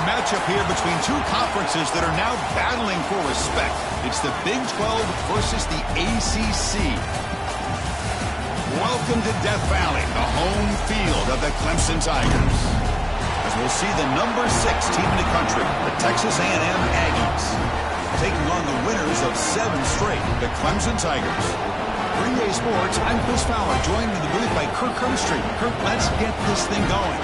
Matchup here between two conferences that are now battling for respect. It's the Big 12 versus the ACC. Welcome to Death Valley, the home field of the Clemson Tigers. As we'll see the number 6 team in the country, the Texas A&M Aggies, taking on the winners of 7 straight, the Clemson Tigers. Green Day Sports, I'm Chris Fowler, joined in the booth by Kirk Herbstreit. Kirk, let's get this thing going.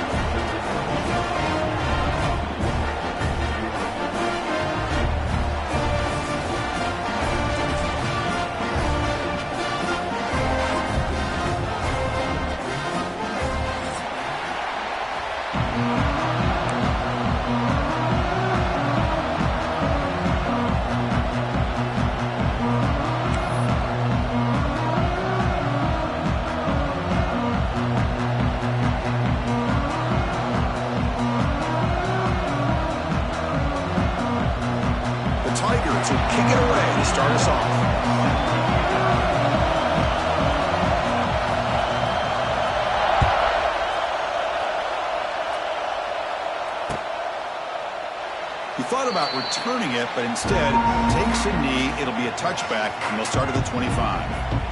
To kick it away to start us off. He thought about returning it, but instead takes a knee. It'll be a touchback, and they'll start at the 25.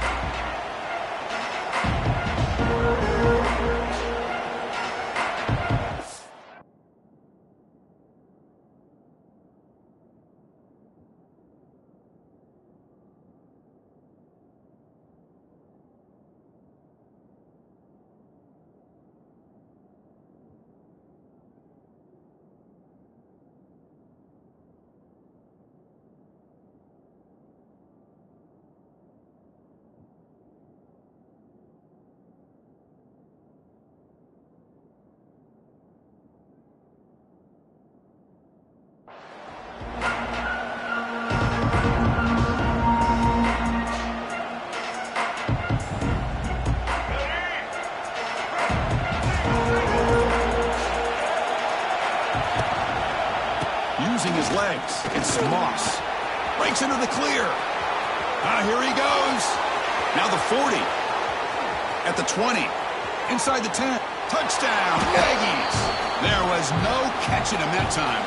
using his legs. It's Moss. Breaks into the clear. Here he goes. Now the 40. At the 20. Inside the 10. Touchdown, Aggies. There was no catching him that time.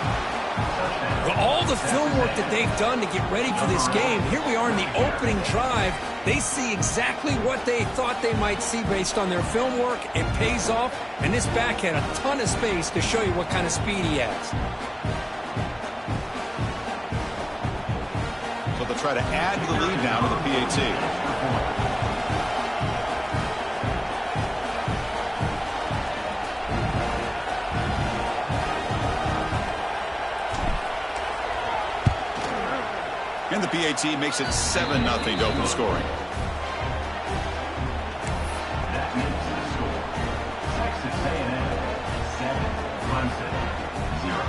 Well, all the film work that they've done to get ready for this game, here we are in the opening drive. They see exactly what they thought they might see based on their film work. It pays off, and this back had a ton of space to show you what kind of speed he has. So they'll try to add to the lead now to the PAT. And the PAT makes it 7-0 to open scoring. That makes the score. Texas A&M 7, Clemson 0.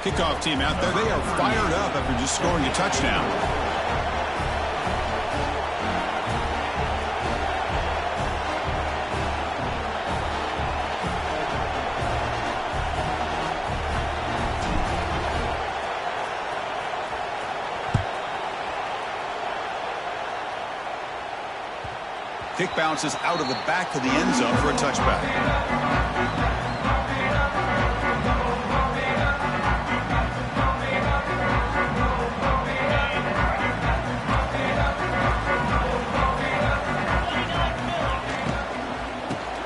Kickoff team out there. They are fired up after just scoring a touchdown. Kick bounces out of the back of the end zone for a touchback.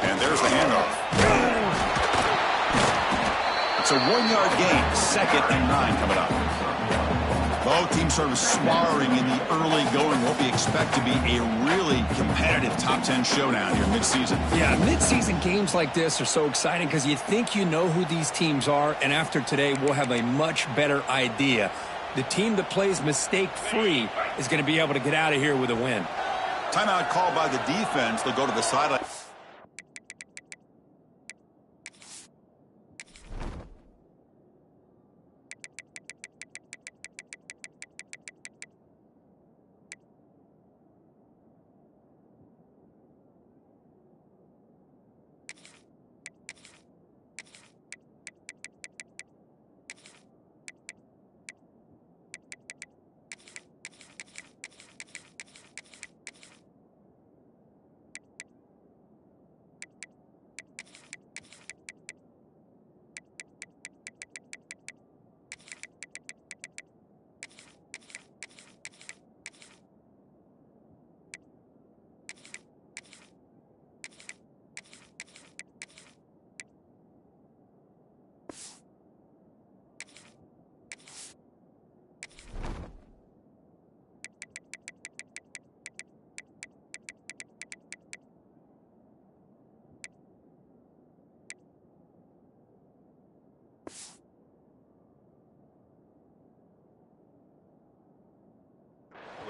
And there's the handoff. It's a 1-yard gain. 2nd and 9 coming up. Both teams sort of sparring in the early going. What we expect to be a really competitive top 10 showdown here mid-season. Yeah, mid-season games like this are so exciting because you think you know who these teams are, and after today we'll have a much better idea. The team that plays mistake-free is going to be able to get out of here with a win. Timeout called by the defense. They'll go to the sideline.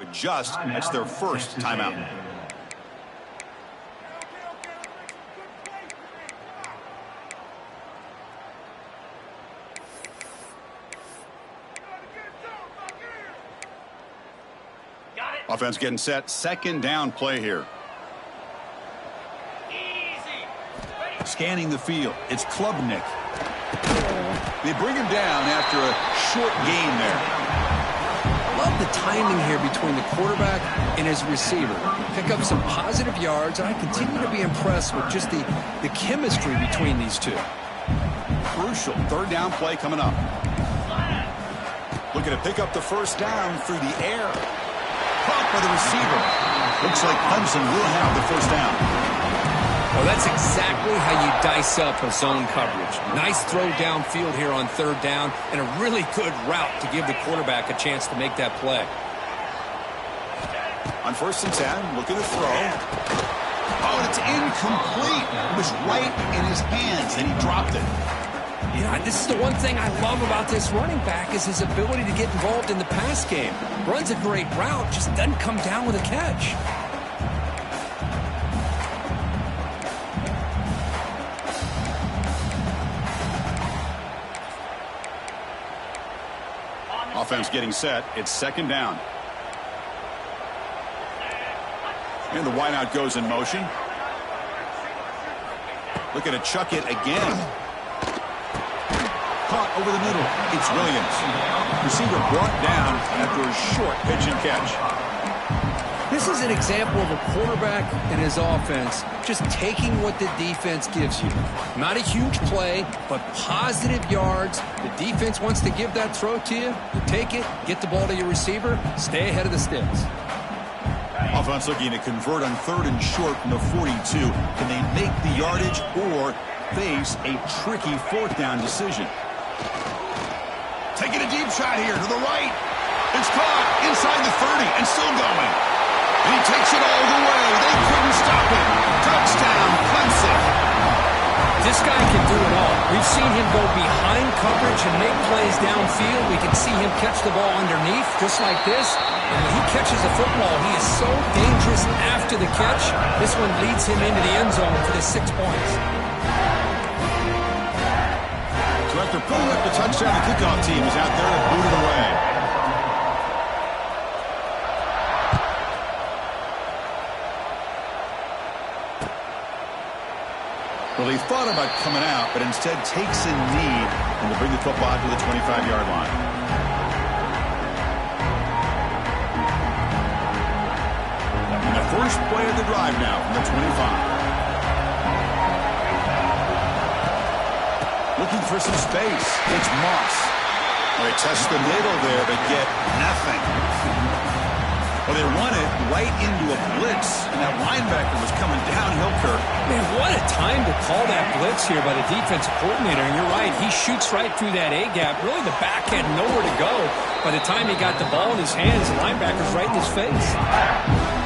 Adjust. That's their first timeout. Offense getting set. 2nd down play here. Scanning the field. It's Klubnik. They bring him down after a short gain there. Love the timing here between the quarterback and his receiver. Pick up some positive yards, and I continue to be impressed with just the chemistry between these two. Crucial 3rd down play coming up. Looking to pick up the 1st down through the air. Caught by the receiver. Looks like Clemson will have the 1st down. Well, that's exactly how you dice up a zone coverage. Nice throw downfield here on 3rd down, and a really good route to give the quarterback a chance to make that play. On 1st and 10, looking to throw. Oh, and it's incomplete. It was right in his hands, and he dropped it. Yeah, this is the one thing I love about this running back is his ability to get involved in the pass game. Runs a great route, just doesn't come down with a catch. Offense getting set. It's 2nd down. And the wideout goes in motion. Looking to chuck it again. Caught over the middle. It's Williams. Receiver brought down after a short pitch and catch. This is an example of a quarterback and his offense just taking what the defense gives you. Not a huge play, but positive yards. The defense wants to give that throw to you. You take it, get the ball to your receiver, stay ahead of the sticks. Offense looking to convert on 3rd and short from the 42. Can they make the yardage or face a tricky 4th down decision? Taking a deep shot here to the right. It's caught inside the 30 and still going. And he takes it all the way. They couldn't stop it. Touchdown, Clemson. This guy can do it all. We've seen him go behind coverage and make plays downfield. We can see him catch the ball underneath just like this. And when he catches a football, he is so dangerous after the catch. This one leads him into the end zone for the 6 points. So after pulling up the touchdown, the kickoff team is out there to boot it away. Well, he thought about coming out, but instead takes a knee and will bring the football out to the 25-yard line. And the first play of the drive now from the 25. Looking for some space. It's Moss. Well, they test the middle there, but get nothing. Well, they run it right into a blitz, and that linebacker was coming downhill, Kirk. Man, what a time to call that blitz here by the defensive coordinator. And you're right, he shoots right through that A-gap. Really, the back had nowhere to go. By the time he got the ball in his hands, the linebacker's right in his face.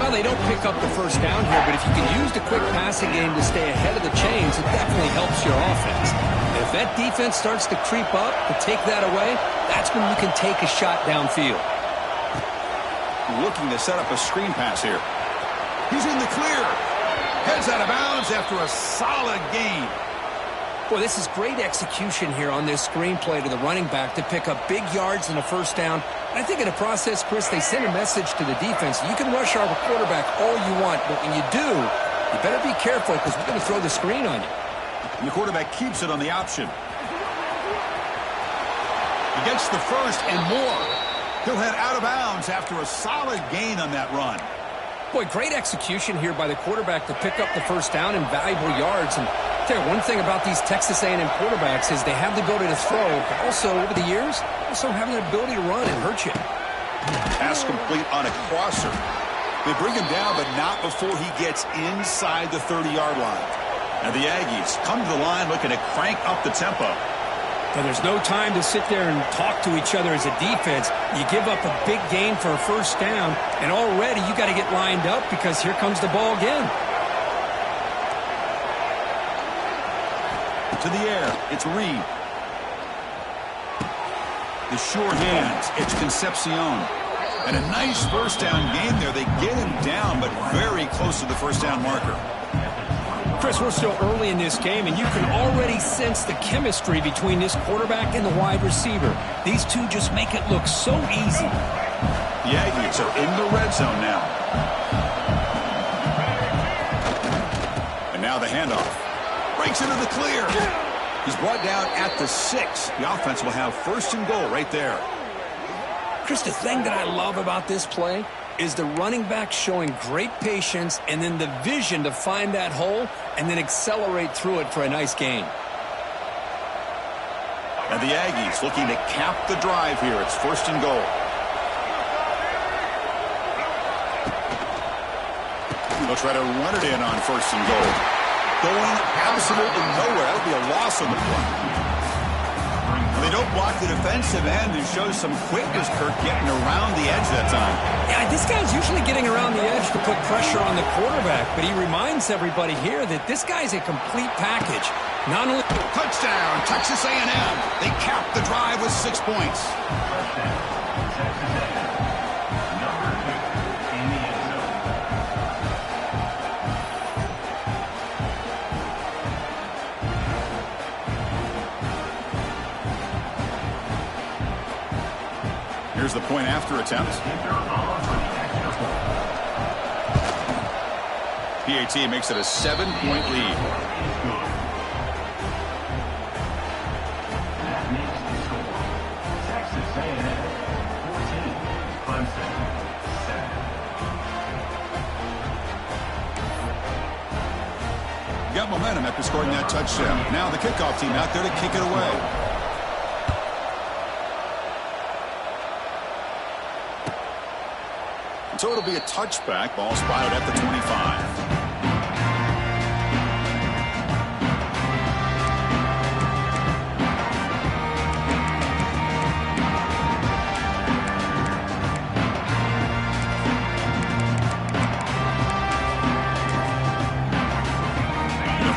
Well, they don't pick up the first down here, but if you can use the quick passing game to stay ahead of the chains, it definitely helps your offense. If that defense starts to creep up, to take that away, that's when you can take a shot downfield. Looking to set up a screen pass here. He's in the clear. Heads out of bounds after a solid gain. Boy, this is great execution here on this screenplay to the running back to pick up big yards and a first down. I think in the process, Chris, they send a message to the defense. You can rush our quarterback all you want, but when you do, you better be careful because we're going to throw the screen on you. And the quarterback keeps it on the option. He gets the first and more. He'll head out of bounds after a solid gain on that run. Boy, great execution here by the quarterback to pick up the first down and valuable yards. And I'll tell you, one thing about these Texas A&M quarterbacks is they have the ability to throw, but also over the years, also have the ability to run and hurt you. Pass complete on a crosser. They bring him down, but not before he gets inside the 30-yard line. Now the Aggies come to the line looking to crank up the tempo. Now, there's no time to sit there and talk to each other as a defense. You give up a big gain for a first down, and already you got to get lined up because here comes the ball again. To the air, it's Reed. The sure hands, it's Concepcion. And a nice first down game there. They get him down, but very close to the first down marker. Chris, we're still early in this game, and you can already sense the chemistry between this quarterback and the wide receiver. These two just make it look so easy. The Aggies are in the red zone now. And now the handoff. Breaks into the clear. He's brought down at the 6. The offense will have first and goal right there. Chris, the thing that I love about this play is the running back showing great patience and then the vision to find that hole and then accelerate through it for a nice gain. And the Aggies looking to cap the drive here. It's first and goal. They'll try to run it in on first and goal. Going absolutely nowhere. That'll be a loss on the play. They don't block the defensive end and show some quickness, Kirk, getting around the edge that time. Yeah, this guy's usually getting around the edge to put pressure on the quarterback, but he reminds everybody here that this guy's a complete package. Not only touchdown, Texas A&M. They cap the drive with 6 points. Here's the point after attempt. PAT makes it a 7-point lead. got momentum after scoring that touchdown. Now the kickoff team out there to kick it away. So it'll be a touchback. Ball spotted at the 25.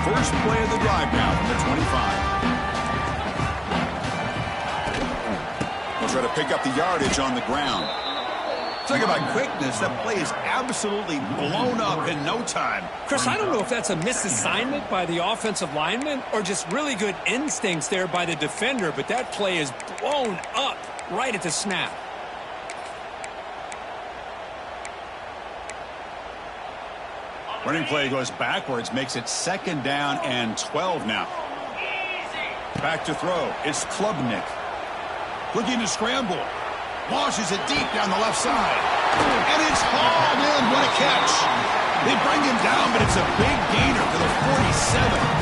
First play of the drive now from the 25. We'll try to pick up the yardage on the ground. Talk about quickness. That play is absolutely blown up in no time. Chris, I don't know if that's a misassignment by the offensive lineman or just really good instincts there by the defender, but that play is blown up right at the snap. Running play goes backwards, makes it 2nd down and 12 now. Back to throw. It's Klubnik. Looking to scramble. Launches it deep down the left side. And it's hauled in. What a catch. They bring him down, but it's a big gainer to the 47.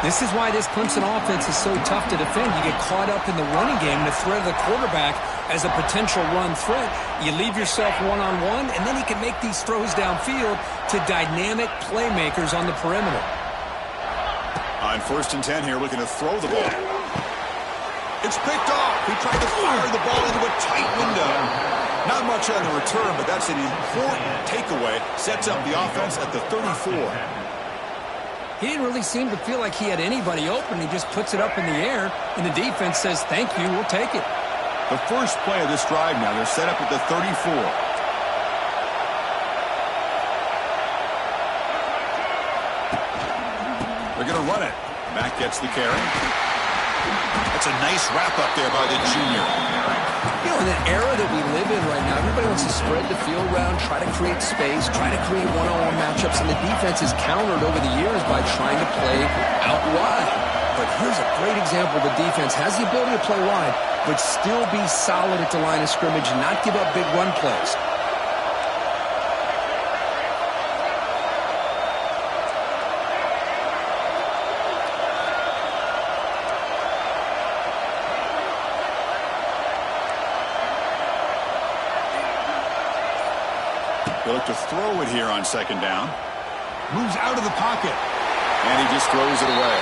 This is why this Clemson offense is so tough to defend. You get caught up in the running game and the threat of the quarterback as a potential run threat. You leave yourself one-on-one, and then he can make these throws downfield to dynamic playmakers on the perimeter. On 1st and 10 here, looking to throw the ball. It's picked off. He tried to fire the ball into a tight window. Not much on the return, but that's an important takeaway. Sets up the offense at the 34. He didn't really seem to feel like he had anybody open. He just puts it up in the air, and the defense says, thank you, we'll take it. The first play of this drive now, they're set up at the 34. They're going to run it. Back gets the carry. That's a nice wrap-up there by the junior. You know, in the era that we live in right now, everybody wants to spread the field around, try to create space, try to create one-on-one matchups, and the defense is countered over the years by trying to play out wide. But here's a great example. The defense has the ability to play wide, but still be solid at the line of scrimmage and not give up big run plays. They look to throw it here on 2nd down. Moves out of the pocket. And he just throws it away.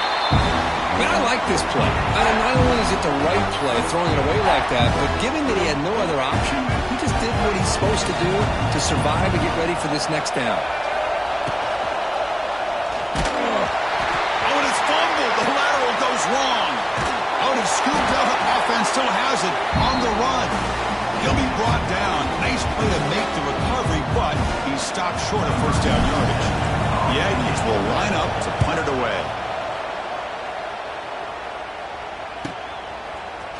Man, I like this play. Not only is it the right play, throwing it away like that, but given that he had no other option, he just did what he's supposed to do to survive and get ready for this next down. Oh, and it's fumbled. The lateral goes wrong. Oh, it's scooped up. Offense still has it on the run. He'll be brought down. Nice play to make the recovery, but he's stopped short of 1st down yardage. The Aggies will line up to punt it away.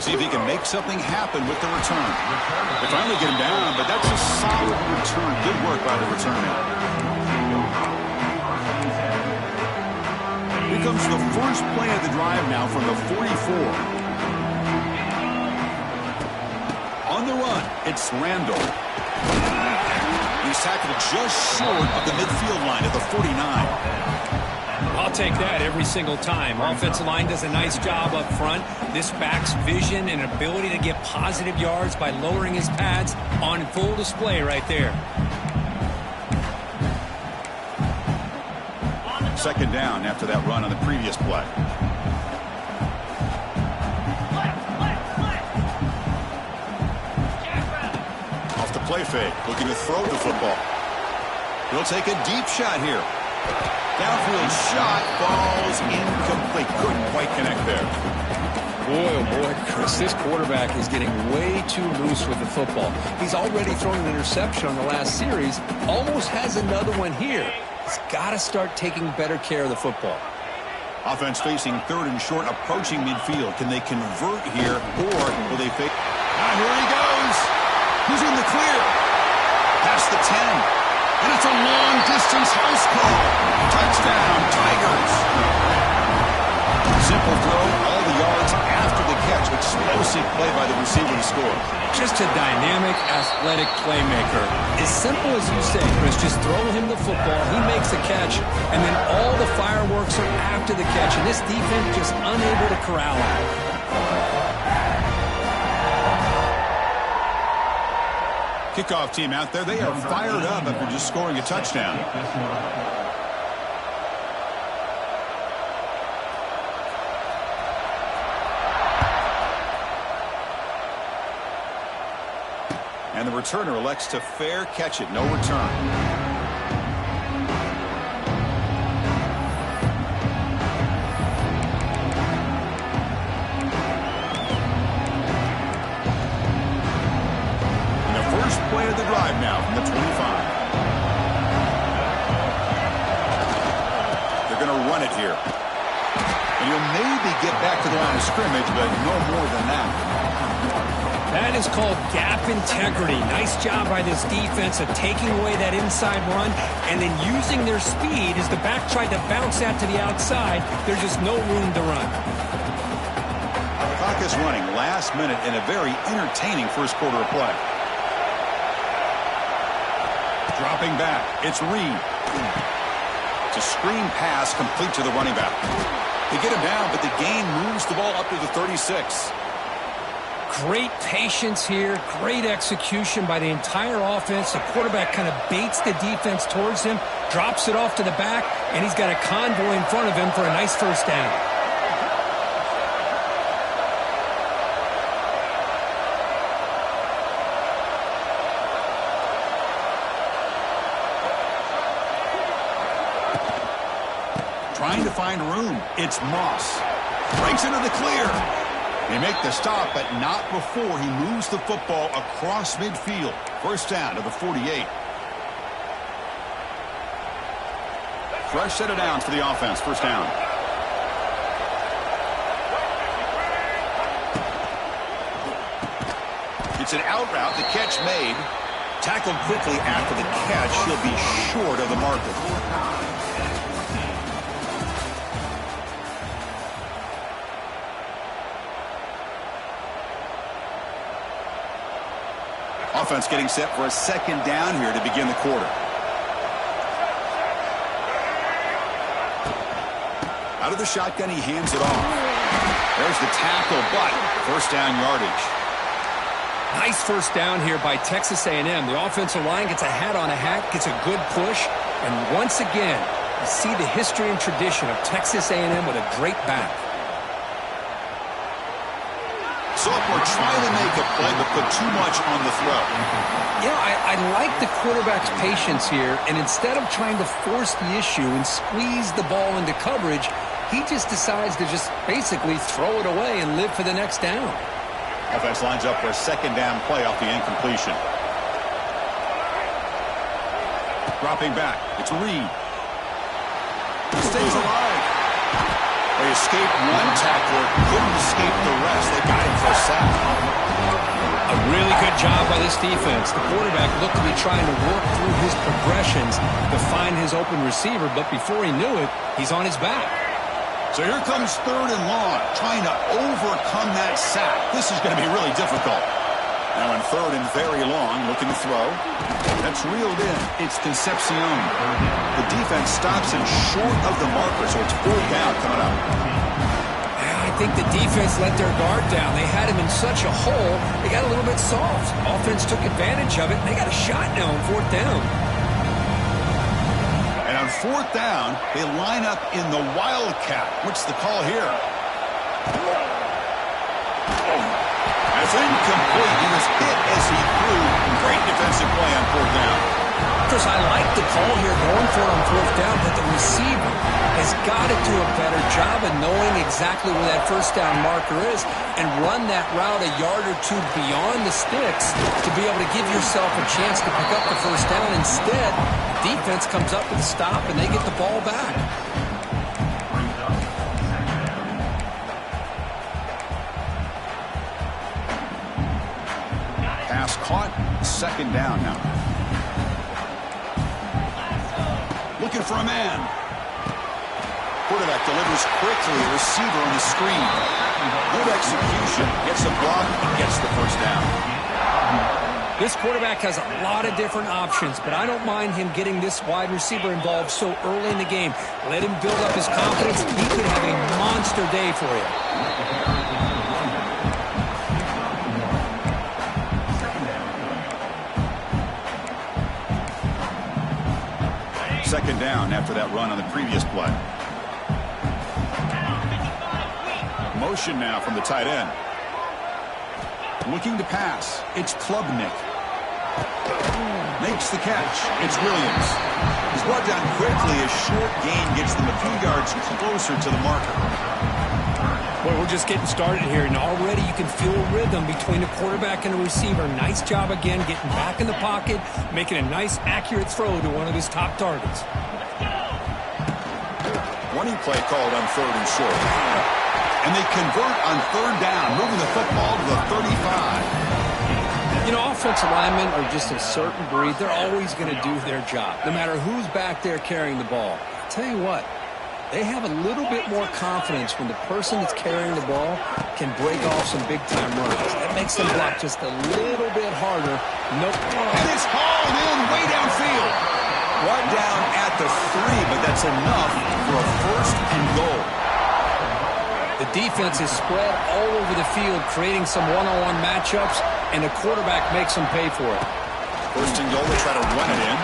See if he can make something happen with the return. They finally get him down, but that's a solid return. Good work by the return man. Here comes the first play of the drive now from the 44. On the run, it's Randall. He's tackled just short of the midfield line at the 49. I'll take that every single time. Offensive line does a nice job up front. This back's vision and ability to get positive yards by lowering his pads on full display right there. 2nd down after that run on the previous play. Play fake, looking to throw the football. He'll take a deep shot here. Downfield shot falls incomplete. Couldn't quite connect there. Boy, oh boy, Chris, this quarterback is getting way too loose with the football. He's already thrown an interception on the last series. Almost has another one here. He's got to start taking better care of the football. Offense facing 3rd and short, approaching midfield. Can they convert here, or will they fake? Ah, here he goes. He's in the clear. Past the 10. And it's a long-distance house call. Touchdown, Tigers. Simple throw all the yards after the catch. Explosive play by the receiver to score. Just a dynamic, athletic playmaker. As simple as you say, Chris, just throw him the football, he makes a catch, and then all the fireworks are after the catch, and this defense just unable to corral him. Kickoff team out there, they are fired up after just scoring a touchdown. And the returner elects to fair catch it. No return. And the first play of the drive now from the 25. They're going to run it here. And you'll maybe get back to the line of scrimmage, but no more than that. That is called gap integrity. Nice job by this defense of taking away that inside run and then using their speed as the back tried to bounce that to the outside. There's just no room to run. Clock is running last minute in a very entertaining first quarter of play. Dropping back. It's Reed. It's a screen pass complete to the running back. They get him down, but the gain moves the ball up to the 36. Great patience here, great execution by the entire offense. The quarterback kind of baits the defense towards him, drops it off to the back, and he's got a convoy in front of him for a nice first down. Trying to find room. It's Moss. Breaks into the clear. They make the stop, but not before he moves the football across midfield. First down to the 48. Fresh set of downs for the offense. First down. It's an out route. The catch made. Tackled quickly after the catch. He'll be short of the marker. Offense getting set for a second down here to begin the quarter. Out of the shotgun, he hands it off. There's the tackle, but first down yardage. Nice first down here by Texas A&M. The offensive line gets a hat on a hat, gets a good push, and once again, you see the history and tradition of Texas A&M with a great back. So we're trying to make a play, but put too much on the throw. Yeah, I like the quarterback's patience here, and instead of trying to force the issue and squeeze the ball into coverage, he just decides to just basically throw it away and live for the next down. Offense lines up for a second down play off the incompletion. Dropping back. It's Reed. He stays alive. They escaped one tackler, couldn't escape the rest. They got him for a sack. A really good job by this defense. The quarterback looked to be trying to work through his progressions to find his open receiver, but before he knew it, he's on his back. So here comes third and long, trying to overcome that sack. This is going to be really difficult. Now in third and very long, looking to throw. That's reeled in. It's Concepcion. The defense stops him short of the marker, so it's fourth down coming up. I think the defense let their guard down. They had him in such a hole, they got a little bit soft. Offense took advantage of it, and they got a shot now on fourth down. And on fourth down, they line up in the Wildcat. What's the call here? That's incomplete. He was hit as he threw. Great defensive play on fourth down. Chris, I like the call here going for it on fourth down, but the receiver has got to do a better job of knowing exactly where that first down marker is and run that route a yard or two beyond the sticks to be able to give yourself a chance to pick up the first down. Instead, the defense comes up with a stop and they get the ball back. Pass caught, second down now. Looking for a man. Quarterback delivers quickly. Receiver on the screen. Good execution. Gets a block and gets the first down. This quarterback has a lot of different options, but I don't mind him getting this wide receiver involved so early in the game. Let him build up his confidence. He could have a monster day for you. Second down after that run on the previous play. Motion now from the tight end. Looking to pass. It's Klubnik. Makes the catch. It's Williams. He's brought down quickly. A short gain gets them a few yards closer to the marker. Well, we're just getting started here, and already you can feel a rhythm between a quarterback and a receiver. Nice job again getting back in the pocket, making a nice, accurate throw to one of his top targets. Running play called on third and short. And they convert on third down, moving the football to the 35. You know, offensive linemen are just a certain breed. They're always going to do their job, no matter who's back there carrying the ball. I'll tell you what, they have a little bit more confidence when the person that's carrying the ball can break off some big-time runs. That makes them block just a little bit harder. Nope. And it's hauled in way downfield. Brought down at the 3, but that's enough for a first and goal. The defense is spread all over the field, creating some one-on-one matchups, and the quarterback makes them pay for it. First and goal, they try to run it in.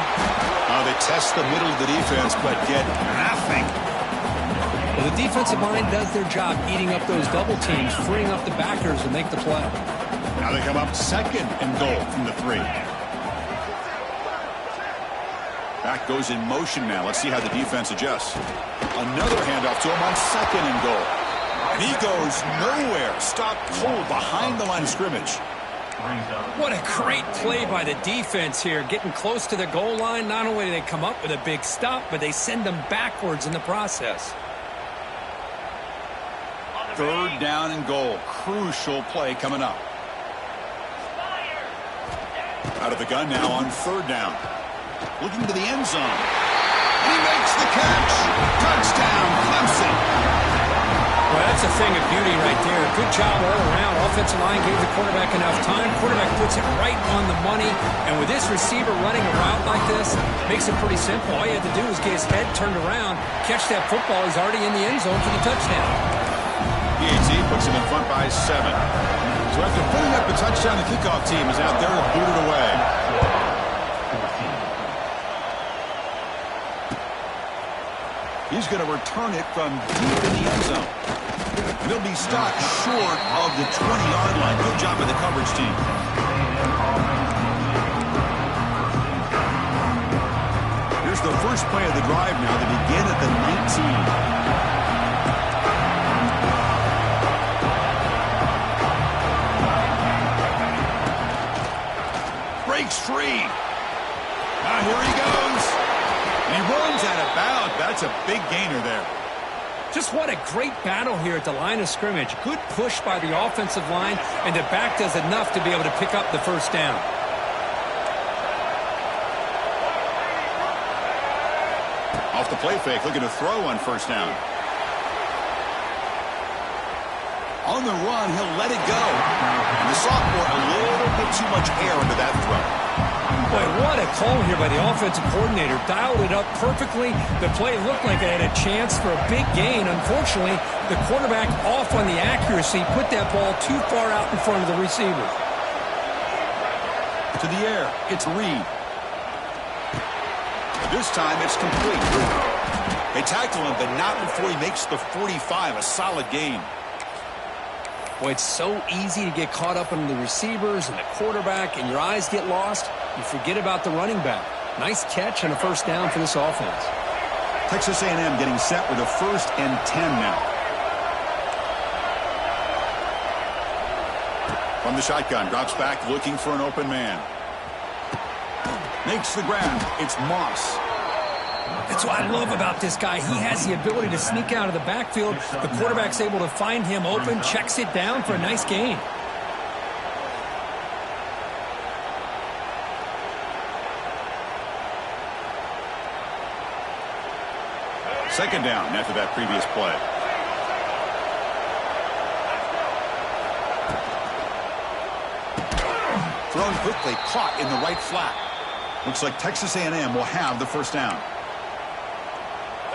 They test the middle of the defense, but get nothing. Well, the defensive line does their job eating up those double teams, freeing up the backers to make the play. Now they come up second and goal from the 3. Back goes in motion now. Let's see how the defense adjusts. Another handoff to him on second and goal. And he goes nowhere. Stopped cold behind the line of scrimmage. What a great play by the defense here. Getting close to the goal line, not only do they come up with a big stop, but they send them backwards in the process. Third down and goal. Crucial play coming up. Out of the gun now on third down. Looking to the end zone. And he makes the catch. Touchdown, Clemson. Well, that's a thing of beauty right there. Good job all around. Offensive line gave the quarterback enough time. Quarterback puts it right on the money. And with this receiver running a route like this, makes it pretty simple. All you had to do was get his head turned around, catch that football. He's already in the end zone for the touchdown. PAT puts him in front by 7. So after putting up a touchdown, the kickoff team is out there to boot it away. He's going to return it from deep in the end zone. He'll be stopped short of the 20-yard line. Good job by the coverage team. Here's the first play of the drive now. They begin at the 19. Breaks free. Now here he goes. And he runs out of bounds. That's a big gainer there. Just what a great battle here at the line of scrimmage. Good push by the offensive line, and the back does enough to be able to pick up the first down. Off the play fake, looking to throw on first down. On the run, he'll let it go. And the sophomore, a little bit too much air into that throw. Boy, what a call here by the offensive coordinator. Dialed it up perfectly. The play looked like it had a chance for a big gain. Unfortunately, the quarterback off on the accuracy, put that ball too far out in front of the receiver. To the air, it's Reed. This time, it's complete. They tackle him, but not before he makes the 45, a solid gain. Boy, it's so easy to get caught up in the receivers and the quarterback, and your eyes get lost. You forget about the running back. Nice catch and a first down for this offense. Texas A&M getting set with a 1st and 10 now. From the shotgun, drops back looking for an open man. Makes the grab. It's Moss. That's what I love about this guy. He has the ability to sneak out of the backfield. The quarterback's able to find him open, checks it down for a nice gain. Second down after that previous play. thrown quickly, caught in the right flat. Looks like Texas A&M will have the first down.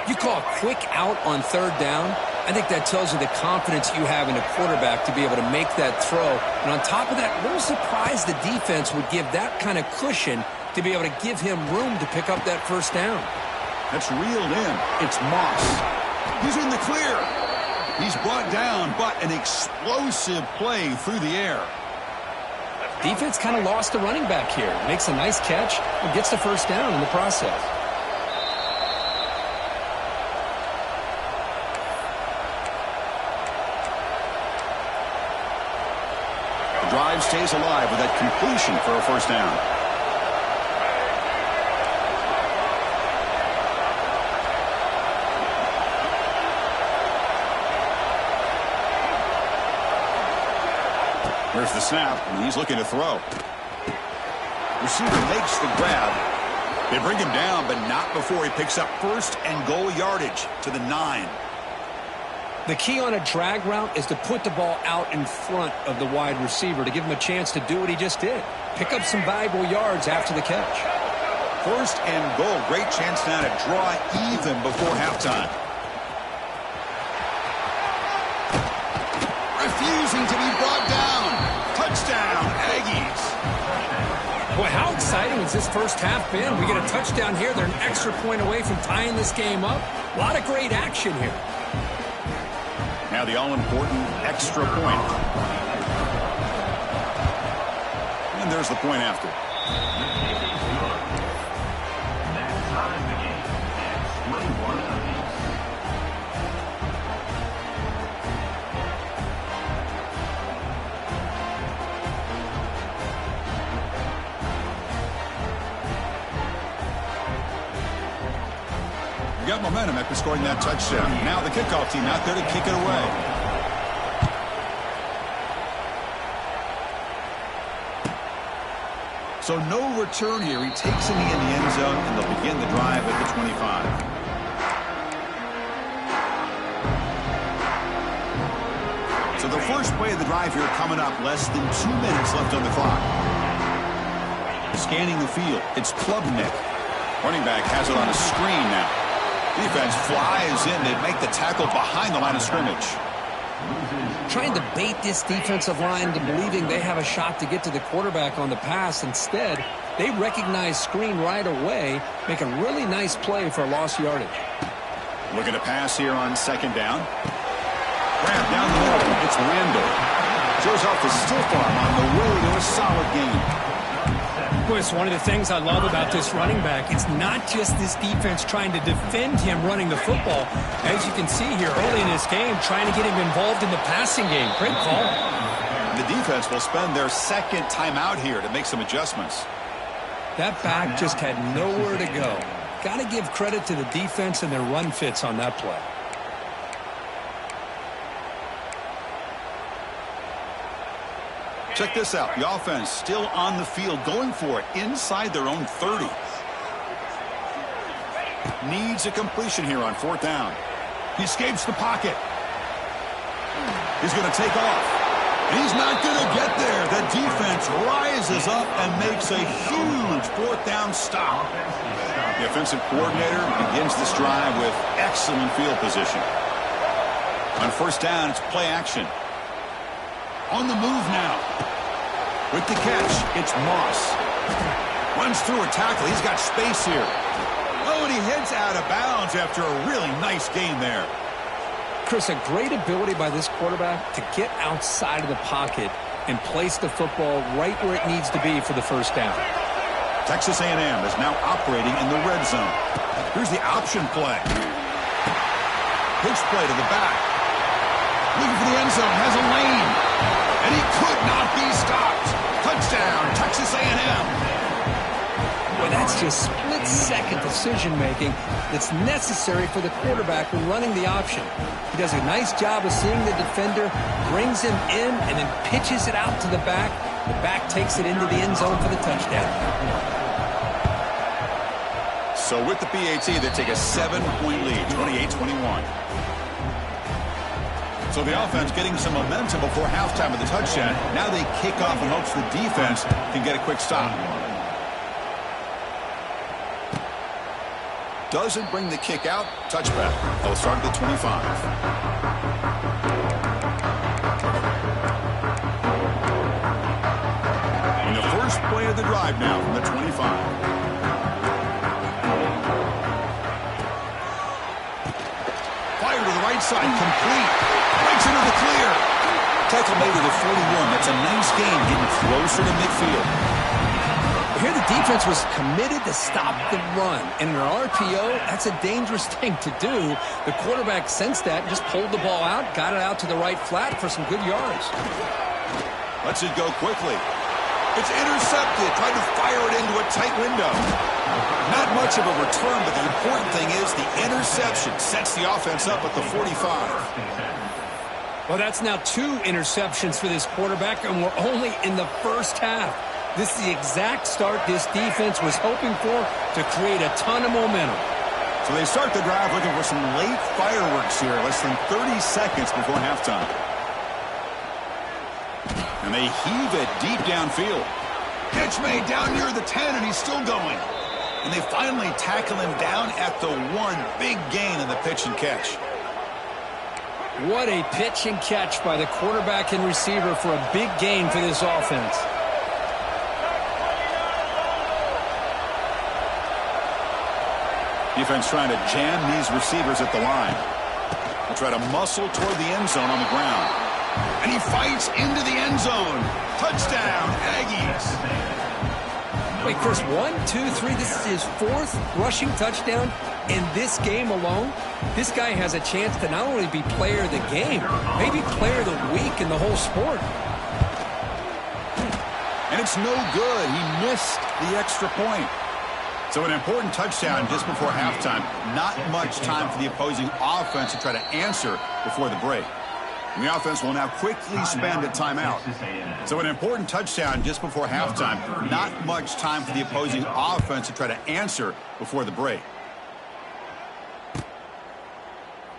You call a quick out on third down. I think that tells you the confidence you have in a quarterback to be able to make that throw. And on top of that, a little surprised the defense would give that kind of cushion to be able to give him room to pick up that first down. That's reeled in. It's Moss. He's in the clear. He's brought down, but an explosive play through the air. Defense kind of lost the running back here. Makes a nice catch and gets the first down in the process. The drive stays alive with that completion for a first down. Here's the snap, and he's looking to throw. Receiver makes the grab. They bring him down, but not before he picks up first and goal yardage to the 9. The key on a drag route is to put the ball out in front of the wide receiver to give him a chance to do what he just did. Pick up some valuable yards after the catch. First and goal. Great chance now to draw even before halftime. Refusing to be brought down. Touchdown, Aggies. Boy, how exciting has this first half been? We get a touchdown here. They're an extra point away from tying this game up. A lot of great action here. Now the all-important extra point. And there's the point after. That ties the game at 21 apiece. Got momentum after scoring that touchdown. Now the kickoff team out there to kick it away. So no return here. He takes it in the end zone, and they'll begin the drive at the 25. So the first play of the drive here coming up. Less than 2 minutes left on the clock. Scanning the field. It's Klubnik. Running back has it on a screen now. Defense flies in. They make the tackle behind the line of scrimmage. Trying to bait this defensive line to believing they have a shot to get to the quarterback on the pass. Instead, they recognize screen right away, make a really nice play for lost yardage. Looking to pass here on second down. Grab down the middle. It's Randall. Shows off the stiff arm on the way to a solid game. Boy, it's one of the things I love about this running back. It's not just this defense trying to defend him running the football. As you can see here early in this game, trying to get him involved in the passing game. Great call. The defense will spend their second timeout here to make some adjustments. That back just had nowhere to go. Got to give credit to the defense and their run fits on that play. Check this out. The offense still on the field, going for it inside their own 30. Needs a completion here on fourth down. He escapes the pocket. He's going to take off. He's not going to get there. The defense rises up and makes a huge fourth down stop. The offensive coordinator begins this drive with excellent field position. On first down, it's play action. On the move now. With the catch, it's Moss. Runs through a tackle. He's got space here. Oh, and he heads out of bounds after a really nice game there. Chris, a great ability by this quarterback to get outside of the pocket and place the football right where it needs to be for the first down. Texas A&M is now operating in the red zone. Here's the option play. Pitch play to the back. Looking for the end zone, has a lane. And he could not be stopped. Touchdown, Texas A&M. Well, that's just split-second decision-making that's necessary for the quarterback when running the option. He does a nice job of seeing the defender, brings him in, and then pitches it out to the back. The back takes it into the end zone for the touchdown. So with the PAT, they take a 7-point lead, 28-21. So the offense getting some momentum before halftime with the touchdown. Now they kick off in hopes the defense can get a quick stop. Doesn't bring the kick out. Touchback. They'll start at the 25. And the first play of the drive now from the 25. Fire to the right side. Complete. Breaks into the clear. Tackle made to the 41. That's a nice gain, getting closer to midfield. Here the defense was committed to stop the run. And in an RPO, that's a dangerous thing to do. The quarterback sensed that and just pulled the ball out, got it out to the right flat for some good yards. Lets it go quickly. It's intercepted. Tried to fire it into a tight window. Not much of a return, but the important thing is the interception sets the offense up at the 45. Well, that's now 2 interceptions for this quarterback, and we're only in the first half. This is the exact start this defense was hoping for to create a ton of momentum. So they start the drive looking for some late fireworks here, less than 30 seconds before halftime. And they heave it deep downfield. Catch made down near the 10, and he's still going. And they finally tackle him down at the 1. Big gain in the pitch and catch. What a pitch and catch by the quarterback and receiver for a big gain for this offense. Defense trying to jam these receivers at the line. They'll try to muscle toward the end zone on the ground. And he fights into the end zone. Touchdown, Aggies. Wait, Chris, 1, 2, 3. This is his 4th rushing touchdown in this game alone. This guy has a chance to not only be player of the game, maybe player of the week in the whole sport. And it's no good. He missed the extra point. So an important touchdown just before halftime. Not much time for the opposing offense to try to answer before the break. And the offense will now quickly spend a timeout. So an important touchdown just before halftime. Not much time for the opposing offense to try to answer before the break.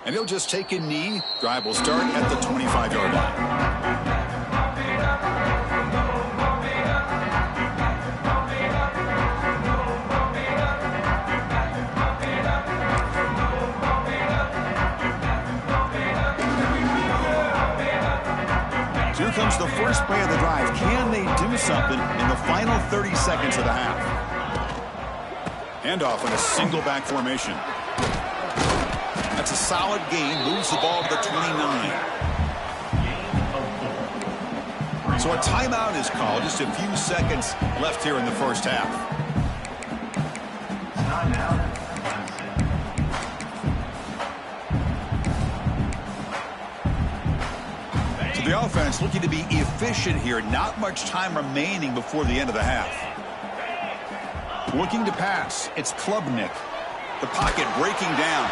And he'll just take a knee. Drive will start at the 25-yard line. Here comes the first play of the drive. Can they do something in the final 30 seconds of the half? Handoff in a single back formation. That's a solid gain. Moves the ball to the 29. So a timeout is called. Just a few seconds left here in the first half. The offense looking to be efficient here. Not much time remaining before the end of the half. Looking to pass. It's Klubnik. The pocket breaking down.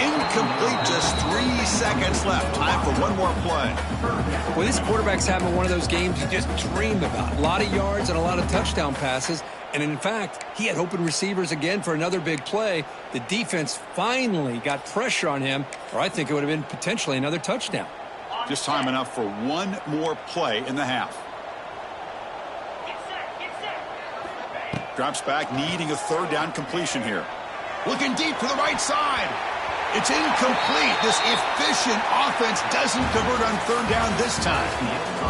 Incomplete. Just 3 seconds left. Time for one more play. Well, this quarterback's having one of those games you just dream about. A lot of yards and a lot of touchdown passes. And in fact, he had open receivers again for another big play. The defense finally got pressure on him, or I think it would have been potentially another touchdown. Just time enough for one more play in the half. Drops back, needing a third down completion here. Looking deep to the right side. It's incomplete. This efficient offense doesn't convert on third down this time.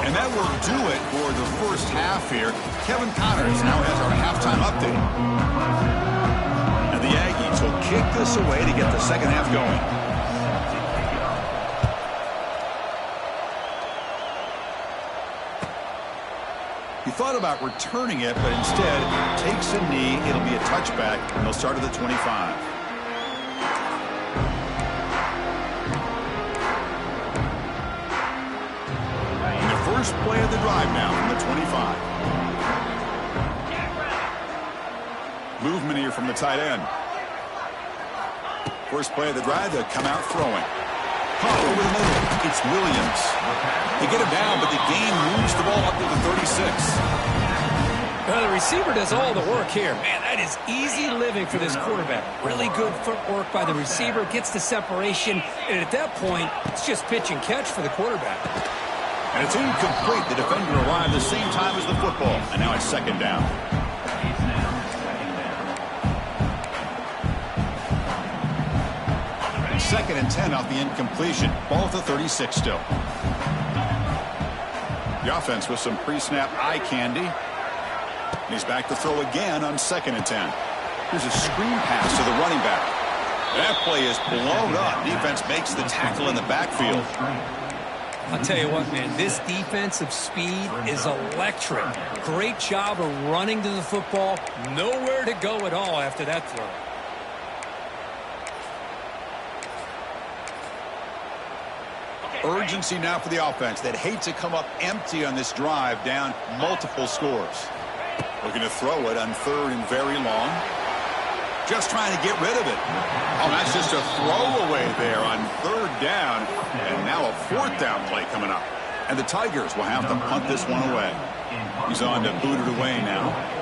And that will do it for the first half here. Kevin Connors now has our halftime update. And the Aggies will kick this away to get the second half going. He thought about returning it, but instead takes a knee. It'll be a touchback, and they'll start at the 25. And the first play of the drive now from the 25. Movement here from the tight end. First play of the drive, they'll come out throwing. Caught over the middle. It's Williams. They get him down, but the gain moves the ball up to the 36. Well, the receiver does all the work here. Man, that is easy living for this quarterback. Really good footwork by the receiver, gets the separation, and at that point, it's just pitch and catch for the quarterback. And it's incomplete. The defender arrived the same time as the football, and now it's second down. Second and 10 off the incompletion. Ball at the 36 still. The offense with some pre-snap eye candy. He's back to throw again on second and 10. Here's a screen pass to the running back. That play is blown up. Defense makes the tackle in the backfield. I'll tell you what, man, this defensive speed is electric. Great job of running to the football. Nowhere to go at all after that throw. Urgency now for the offense. They'd hate to come up empty on this drive, down multiple scores. Looking to throw it on third and very long. Just trying to get rid of it. Oh, that's just a throwaway there on third down. And now a fourth down play coming up. And the Tigers will have to punt this one away. He's on to boot it away now.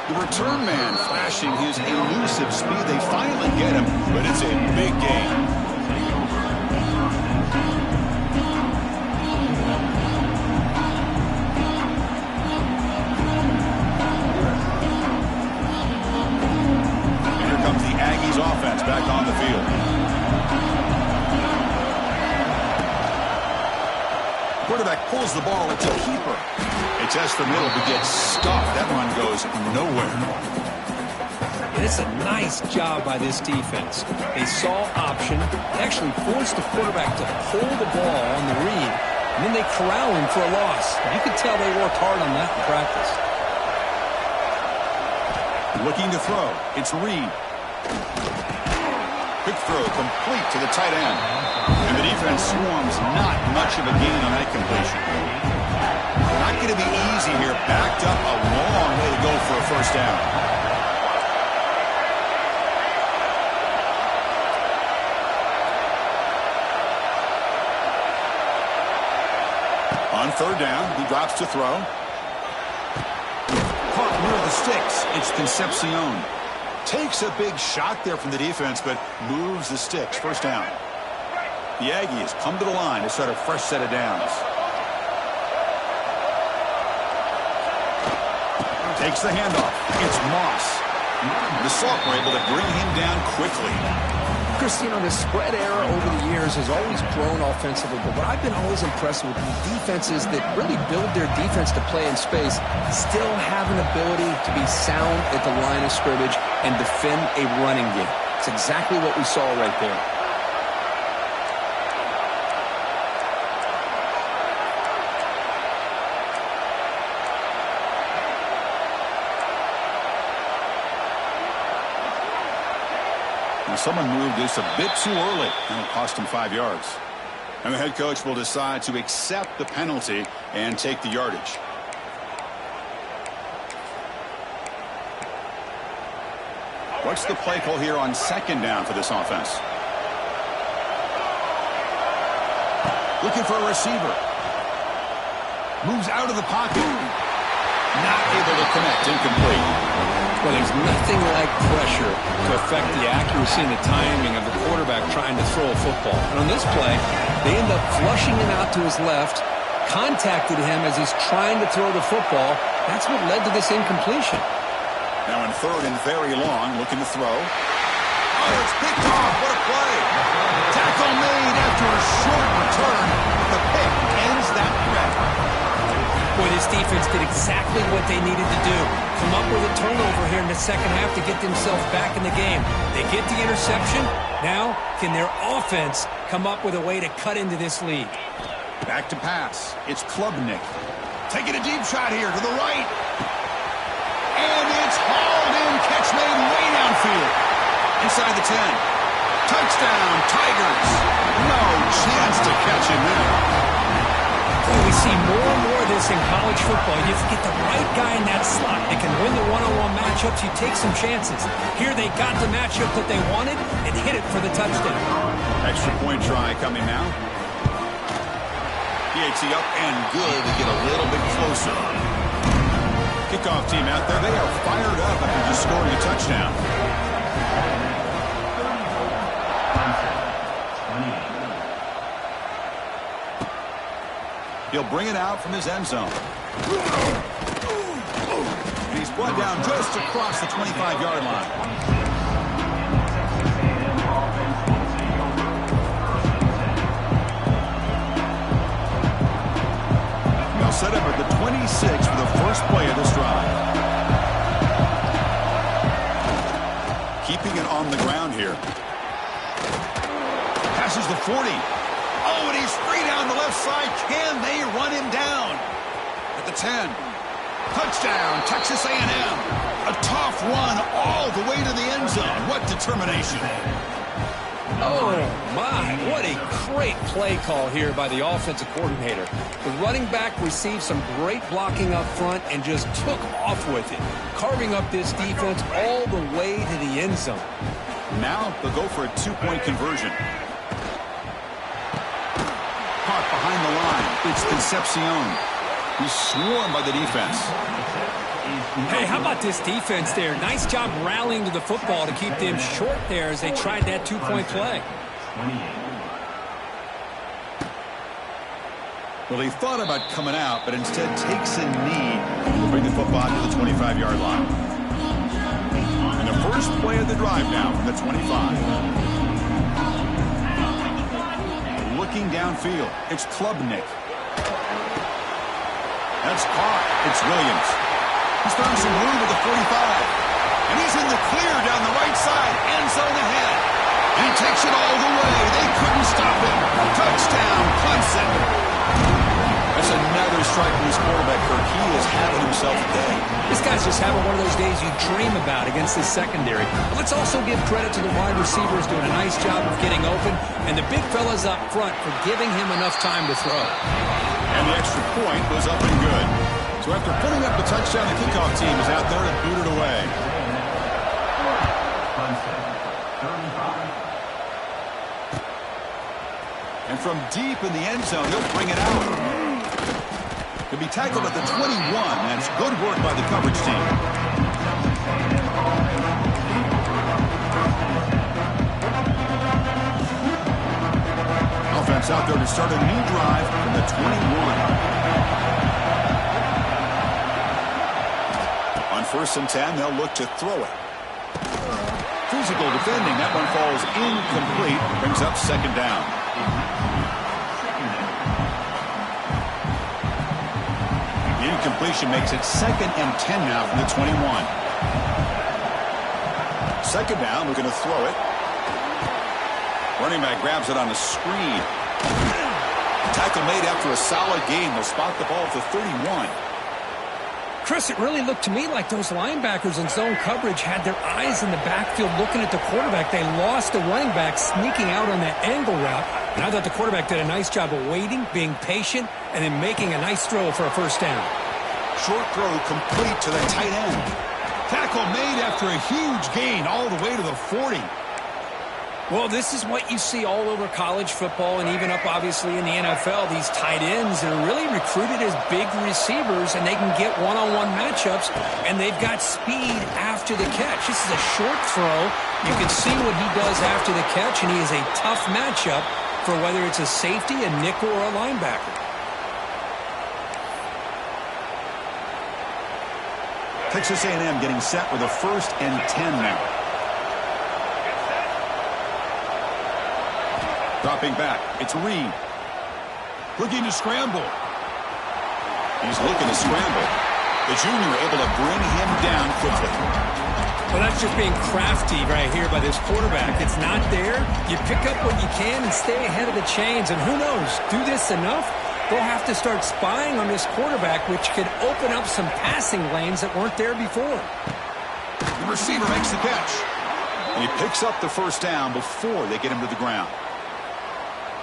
The return man flashing his elusive speed. They finally get him, but it's a big gain. And here comes the Aggies offense back on the field. Quarterback pulls the ball. It's a keeper. They test the middle, but gets stuffed. That run goes nowhere. It's a nice job by this defense. They saw option, actually forced the quarterback to hold the ball on the read, and then they corral him for a loss. You could tell they worked hard on that in practice. Looking to throw. It's Reed. Quick throw complete to the tight end. And the defense swarms. Not much of a gain on that completion. Not going to be easy here. Backed up a long way to go for a first down. On third down, he drops to throw. Caught near the sticks. It's Concepcion. Takes a big shot there from the defense, but moves the sticks. First down. The Aggies come to the line to start a fresh set of downs. Takes the handoff. It's Moss. The Salt were able to bring him down quickly. Christine, the spread era over the years has always grown offensively, but what I've been always impressed with defenses that really build their defense to play in space still have an ability to be sound at the line of scrimmage and defend a running game. It's exactly what we saw right there. Someone moved this a bit too early, and it cost him 5 yards. And the head coach will decide to accept the penalty and take the yardage. What's the play call here on second down for this offense? Looking for a receiver. Moves out of the pocket. Not able to connect. Incomplete. Well, there's nothing like pressure to affect the accuracy and the timing of the quarterback trying to throw a football. And on this play, they end up flushing him out to his left, contacted him as he's trying to throw the football. That's what led to this incompletion. Now in third and very long, looking to throw. Oh, it's picked off. What a play. Tackle made after a short return. The pick ends that threat. Boy, this defense did exactly what they needed to do. Come up with a turnover here in the second half to get themselves back in the game. They get the interception. Now, can their offense come up with a way to cut into this lead? Back to pass. It's Klubnik. Taking a deep shot here to the right. And it's hauled in. Catch made way downfield. Inside the 10. Touchdown, Tigers. No chance to catch him there. Boy, we see more and more of this in college football. You get the right guy in that slot that can win the one-on-one matchups. You take some chances. Here they got the matchup that they wanted and hit it for the touchdown. Extra point try coming now. PAT up and good to get a little bit closer. Kickoff team out there. They are fired up after just scoring a touchdown. He'll bring it out from his end zone. He's brought down just across the 25-yard line. They'll set up at the 26 for the first play of this drive. Keeping it on the ground here. Passes the 40. Oh, and he's free down the left side. Can they run him down? At the 10. Touchdown, Texas A&M. A tough run all the way to the end zone. What determination. Oh, my. What a great play call here by the offensive coordinator. The running back received some great blocking up front and just took off with it, carving up this defense all the way to the end zone. Now they'll go for a two-point conversion. Caught behind the line. It's Concepcion. He's swarmed by the defense. Hey, how about this defense there? Nice job rallying to the football to keep them short there as they tried that two-point play. Well, he thought about coming out, but instead takes a knee to bring the football to the 25-yard line. And the first play of the drive now from the 25. Looking downfield, it's Klubnik. That's caught. It's Williams. He's found some room at the 45. And he's in the clear down the right side. End zone ahead. And he takes it all the way. They couldn't stop him. Touchdown, Clemson. That's another strike from his quarterback, Kirk. He is having himself a day. This guy's just having one of those days you dream about against this secondary. But let's also give credit to the wide receivers doing a nice job of getting open, and the big fellas up front for giving him enough time to throw. And the extra point goes up and good. So after putting up the touchdown, the kickoff team is out there to boot it away. And from deep in the end zone, he'll bring it out. He'll be tackled at the 21. That's good work by the coverage team. Offense out there to start a new drive from the 21. On 1st and 10, they'll look to throw it. Physical defending. That one falls incomplete. Brings up 2nd down. The incompletion makes it 2nd and 10 now from the 21. 2nd down, we're going to throw it. Running back grabs it on the screen. Tackle made after a solid gain. They'll spot the ball at the 31. Chris, it really looked to me like those linebackers in zone coverage had their eyes in the backfield looking at the quarterback. They lost the running back sneaking out on that angle route. And I thought the quarterback did a nice job of waiting, being patient, and then making a nice throw for a 1st down. Short throw complete to the tight end. Tackle made after a huge gain all the way to the 40. Well, this is what you see all over college football and even up, obviously, in the NFL. These tight ends that are really recruited as big receivers, and they can get one-on-one matchups, and they've got speed after the catch. This is a short throw. You can see what he does after the catch, and he is a tough matchup for whether it's a safety, a nickel, or a linebacker. Texas A&M getting set with a 1st and 10 now. Dropping back, it's Reed. Looking to scramble. He's looking to scramble. The junior able to bring him down quickly. Well, that's just being crafty right here by this quarterback. It's not there. You pick up what you can and stay ahead of the chains. And who knows, do this enough, they'll have to start spying on this quarterback, which could open up some passing lanes that weren't there before. The receiver makes the catch. And he picks up the 1st down before they get him to the ground.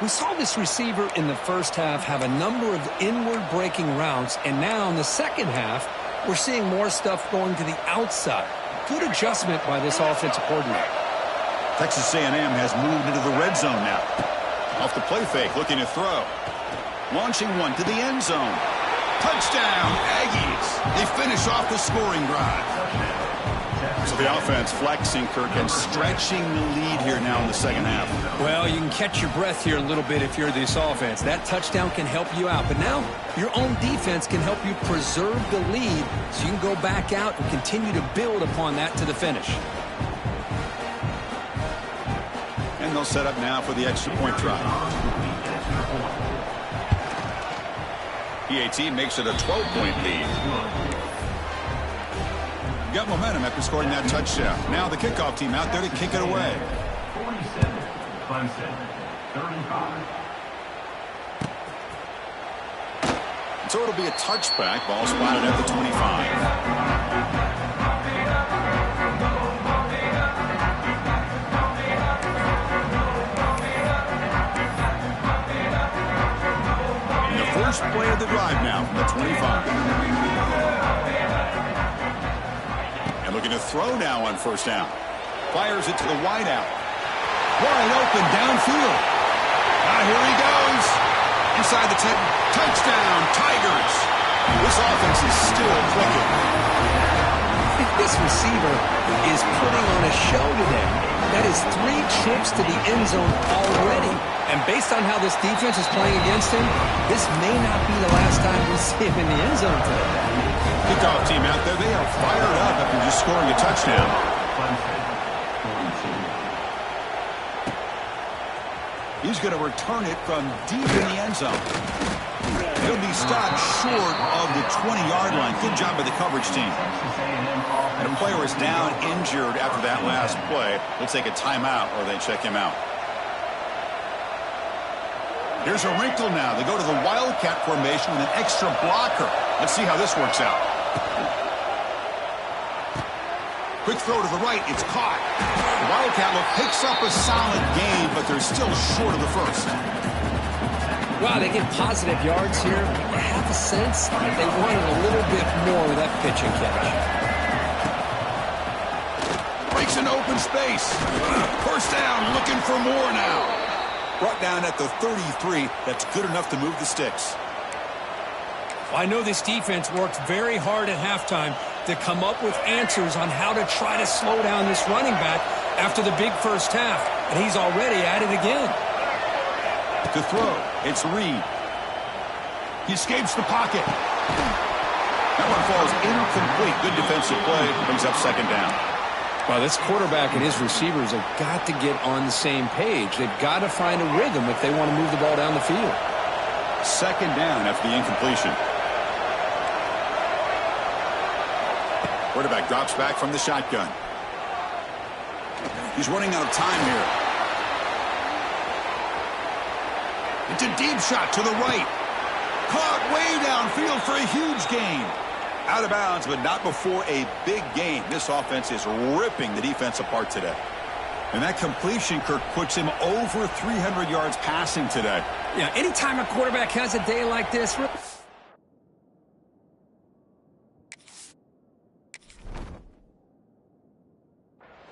We saw this receiver in the first half have a number of inward breaking routes, and now in the second half, we're seeing more stuff going to the outside. Good adjustment by this offensive coordinator. Texas A&M has moved into the red zone now. Off the play fake, looking to throw. Launching one to the end zone. Touchdown, Aggies. They finish off the scoring drive. So the offense flexing, Kirk, and stretching the lead here now in the second half. Well, you can catch your breath here a little bit if you're this offense. That touchdown can help you out. But now your own defense can help you preserve the lead so you can go back out and continue to build upon that to the finish. And they'll set up now for the extra point try. PAT makes it a 12-point lead. Got momentum after scoring that touchdown. Now the kickoff team out there to kick it away. 47, Clemson, 35. So it'll be a touchback. Ball spotted at the 25. First play of the drive now from the 25. And looking to throw now on first down. Fires it to the wideout. Wide open downfield. Here he goes. Inside the 10. Touchdown, Tigers. This offense is still clicking. This receiver is putting on a show today. That is 3 trips to the end zone already. And based on how this defense is playing against him, this may not be the last time we see him in the end zone today. Kickoff team out there, they are fired up after just scoring a touchdown. He's going to return it from deep in the end zone. He'll be stopped short of the 20-yard line. Good job by the coverage team. And a player is down injured after that last play. They'll take a timeout or they check him out. Here's a wrinkle now. They go to the Wildcat formation with an extra blocker. Let's see how this works out. Quick throw to the right. It's caught. The Wildcat picks up a solid gain, but they're still short of the first. Wow, they get positive yards here. I have a sense that they wanted a little bit more with that pitch and catch. Breaks an open space. First down, looking for more now. Brought down at the 33. That's good enough to move the sticks. Well, I know this defense worked very hard at halftime to come up with answers on how to try to slow down this running back after the big first half. And he's already at it again. To throw, it's Reed. He escapes the pocket. That one falls incomplete. Good defensive play. Brings up second down. Well, this quarterback and his receivers have got to get on the same page. They've got to find a rhythm if they want to move the ball down the field. Second down after the incompletion. Quarterback drops back from the shotgun. He's running out of time here. It's a deep shot to the right. Caught way downfield for a huge gain. Out of bounds, but not before a big gain. This offense is ripping the defense apart today. And that completion, Kirk, puts him over 300 yards passing today. Yeah, anytime a quarterback has a day like this,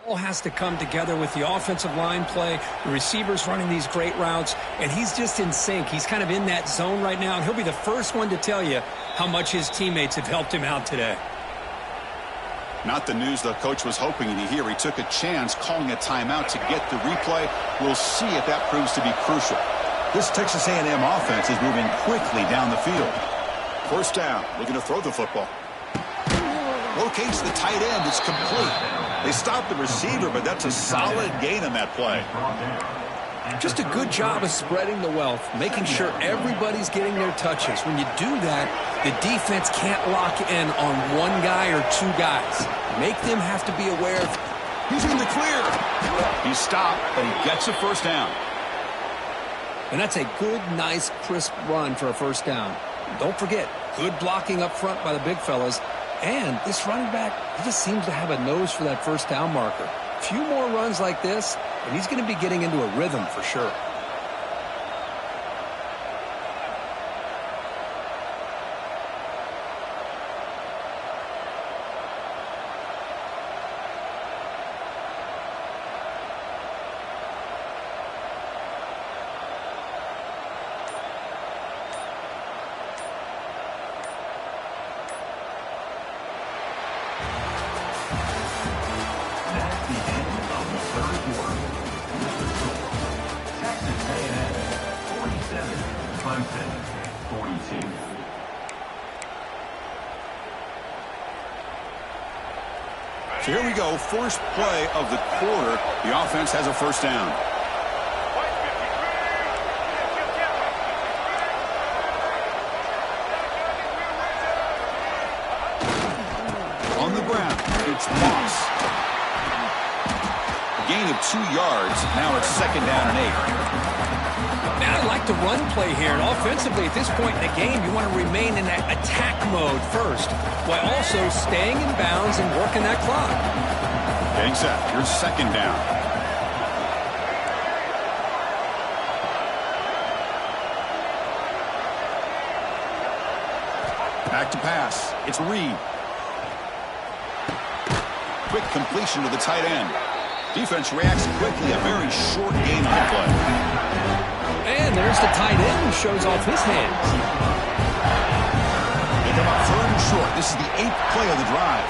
all has to come together with the offensive line play, the receivers running these great routes, and he's just in sync. He's kind of in that zone right now, and he'll be the first one to tell you how much his teammates have helped him out today. Not the news the coach was hoping to hear. He took a chance calling a timeout to get the replay. We'll see if that proves to be crucial. This Texas A&M offense is moving quickly down the field. First down, looking to throw the football. Locates the tight end. It's complete. They stopped the receiver, but that's a solid gain on that play. Just a good job of spreading the wealth, making sure everybody's getting their touches. When you do that, the defense can't lock in on one guy or two guys. Make them have to be aware of. He's in the clear. He's stopped, but he gets a first down. And that's a good, nice, crisp run for a first down. Don't forget, good blocking up front by the big fellas. And this running back, he just seems to have a nose for that first down marker. A few more runs like this, and he's going to be getting into a rhythm for sure. Clemson, 42. So here we go, first play of the quarter. The offense has a first down. On the ground, it's Moss. A gain of 2 yards. Now it's second down and 8. Now I like the run play here, and offensively at this point in the game, you want to remain in that attack mode first, while also staying in bounds and working that clock. Getting set. Here's second down. Back to pass. It's Reed. Quick completion to the tight end. Defense reacts quickly. A very short gain on the play. And there's the tight end who shows off his hands. They come up third and short. This is the 8th play of the drive.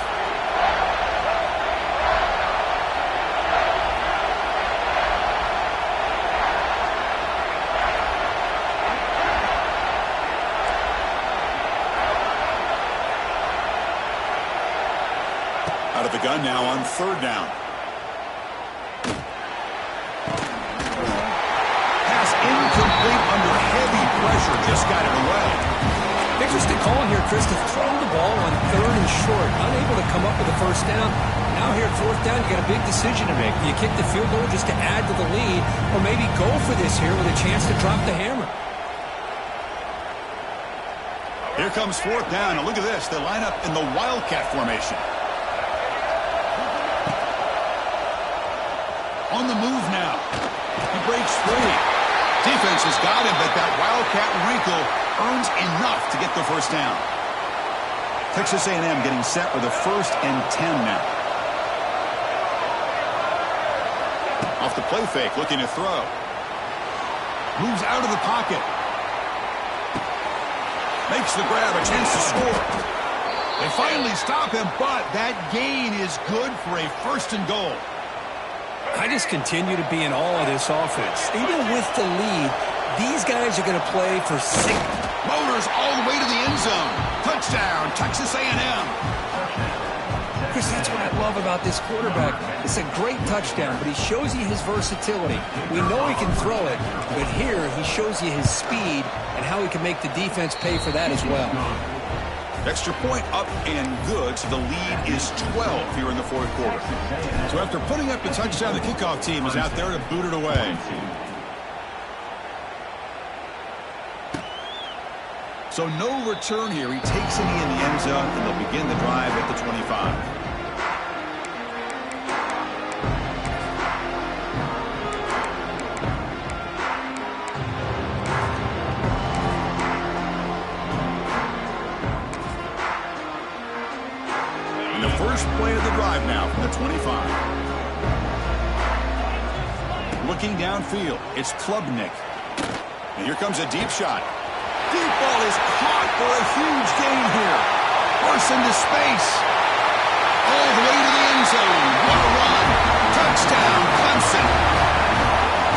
Out of the gun now on third down. Pass incomplete under heavy pressure. Just got it away. Interesting call here, Chris, to throw the ball on third and short. Unable to come up with a first down. Now here at fourth down, you got a big decision to make. Do you kick the field goal just to add to the lead, or maybe go for this here with a chance to drop the hammer? Here comes fourth down, and look at this. They line up in the Wildcat formation. On the move now. He breaks free. Defense has got him, but that Wildcat wrinkle earns enough to get the first down. Texas A&M getting set with a 1st and 10 now. Off the play fake, looking to throw. Moves out of the pocket. Makes the grab, a chance to score. They finally stop him, but that gain is good for a 1st and goal. I just continue to be in awe of this offense. Even with the lead, these guys are going to play for 6. Motors all the way to the end zone. Touchdown, Texas A&M. Chris, that's what I love about this quarterback. It's a great touchdown, but he shows you his versatility. We know he can throw it, but here he shows you his speed and how he can make the defense pay for that as well. Extra point up and good, so the lead is 12 here in the fourth quarter. So after putting up the touchdown, the kickoff team is out there to boot it away. So no return here. He takes it in the end zone, and they'll begin the drive at the 25. First play of the drive now from the 25. Looking downfield, it's Klubnik. And here comes a deep shot. Deep ball is caught for a huge gain here. Bursts into space. All the way to the end zone. What a run. Touchdown, Clemson.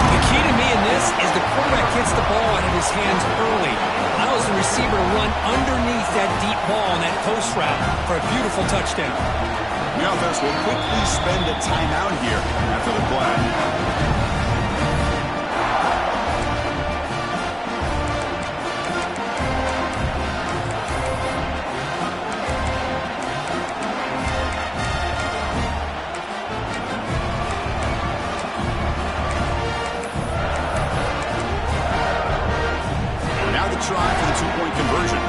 The key to me in this is the quarterback gets the ball out of his hands early. Allows the receiver to run underneath that deep ball on that post route for a beautiful touchdown. The offense will quickly spend a timeout here after the play. Try for the two-point conversion.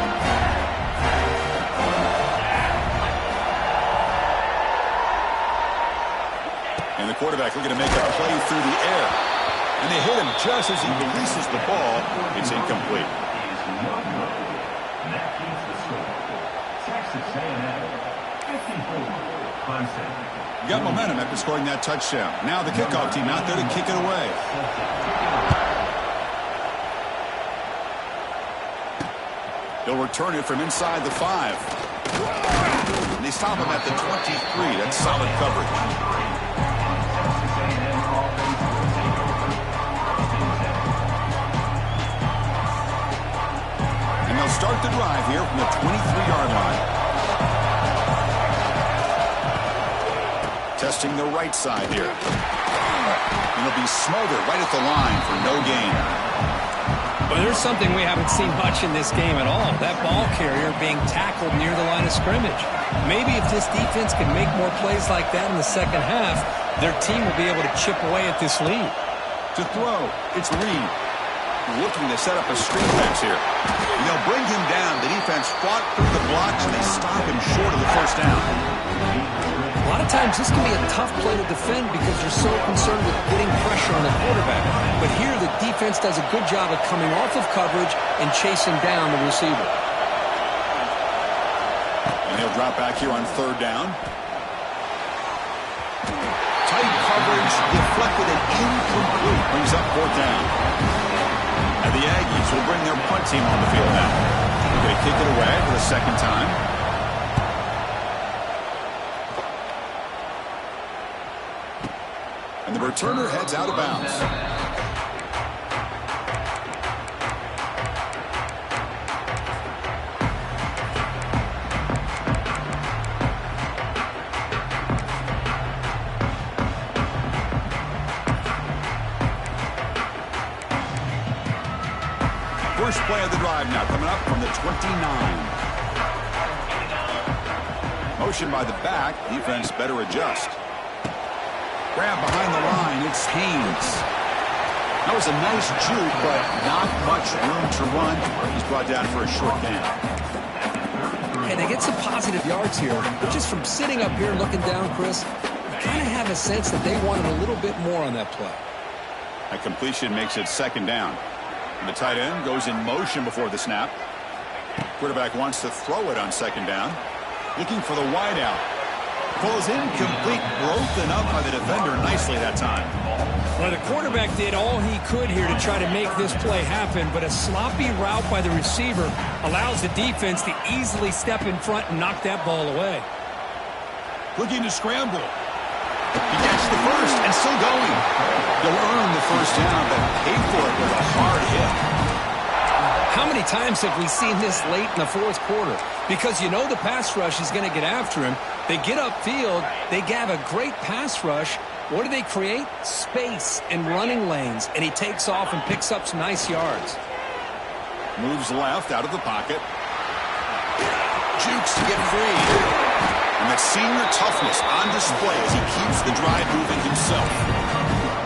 And the quarterback looking to make a play through the air. And they hit him just as he releases the ball. It's incomplete. That keeps the score. Texas A&M 54, Clemson. Got momentum after scoring that touchdown. Now the kickoff team out there to kick it away. He'll return it from inside the 5. And they stop him at the 23. That's solid coverage. start the drive here from the 23-yard line. Testing the right side here. And it'll be smothered right at the line for no gain. Well, there's something we haven't seen much in this game at all. That ball carrier being tackled near the line of scrimmage. Maybe if this defense can make more plays like that in the second half, their team will be able to chip away at this lead. To throw, it's Reed. Looking to set up a screen pass here. And they'll bring him down. The defense fought through the blocks, and they stop him short of the first down. A lot of times this can be a tough play to defend because you're so concerned with getting pressure on the quarterback. But here the defense does a good job of coming off of coverage and chasing down the receiver. And he'll drop back here on third down. Tight coverage, deflected and incomplete. Brings up fourth down. And the Aggies will bring their punt team on the field now. They kick it away for the second time. And the returner heads out of bounds. First play of the drive now coming up from the 29. Motion by the back. Defense better adjust. Grab behind the line. It's Haynes. That was a nice juke, but not much room to run. He's brought down for a short gain. And they get some positive yards here. But just from sitting up here and looking down, Chris, you kind of have a sense that they wanted a little bit more on that play. That completion makes it second down. And the tight end goes in motion before the snap. Quarterback wants to throw it on second down. Looking for the wideout. Falls incomplete, broken up by the defender nicely that time. Well, the quarterback did all he could here to try to make this play happen, but a sloppy route by the receiver allows the defense to easily step in front and knock that ball away. Looking to scramble. He gets the first and still going. They'll earn the first down, but pay for it with a hard hit. How many times have we seen this late in the fourth quarter? Because you know the pass rush is going to get after him. They get upfield. They have a great pass rush. What do they create? Space and running lanes. And he takes off and picks up some nice yards. Moves left out of the pocket. Jukes to get free. And that senior toughness on display as he keeps the drive moving himself.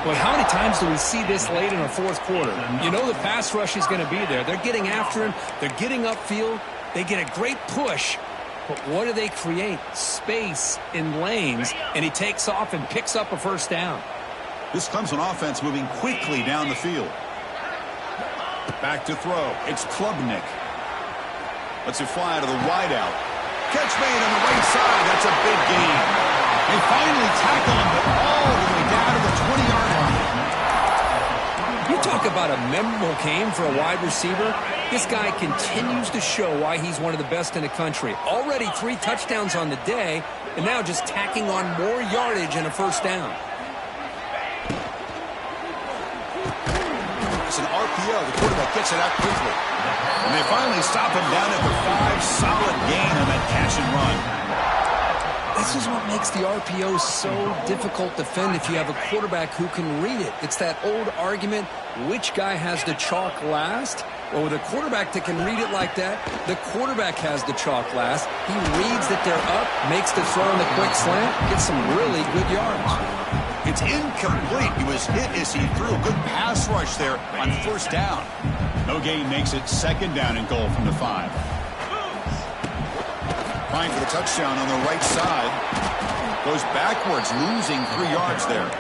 Well, how many times do we see this late in the fourth quarter? You know the pass rush is going to be there. They're getting after him. They're getting upfield. They get a great push. But what do they create? Space in lanes. And he takes off and picks up a first down. This Clemson offense moving quickly down the field. Back to throw. It's Klubnik. Lets it fly to the wideout. Catch made on the right side. That's a big gain. They finally tackle him, but all the way down to the 20-yard line. You talk about a memorable game for a wide receiver. This guy continues to show why he's one of the best in the country. Already 3 touchdowns on the day, and now just tacking on more yardage and a first down. It's an RPO. The quarterback gets it out quickly. And they finally stop him down at the 5. Solid gain on that catch and run. This is what makes the RPO so difficult to defend if you have a quarterback who can read it. It's that old argument, which guy has the chalk last? Well, with a quarterback that can read it like that, the quarterback has the chalk last. He reads that they're up, makes the throw in the quick slant, gets some really good yards. It's incomplete. He was hit as he threw a good pass rush there on first down. No gain makes it second down and goal from the 5. Fine for the touchdown on the right side. Goes backwards, losing 3 yards there.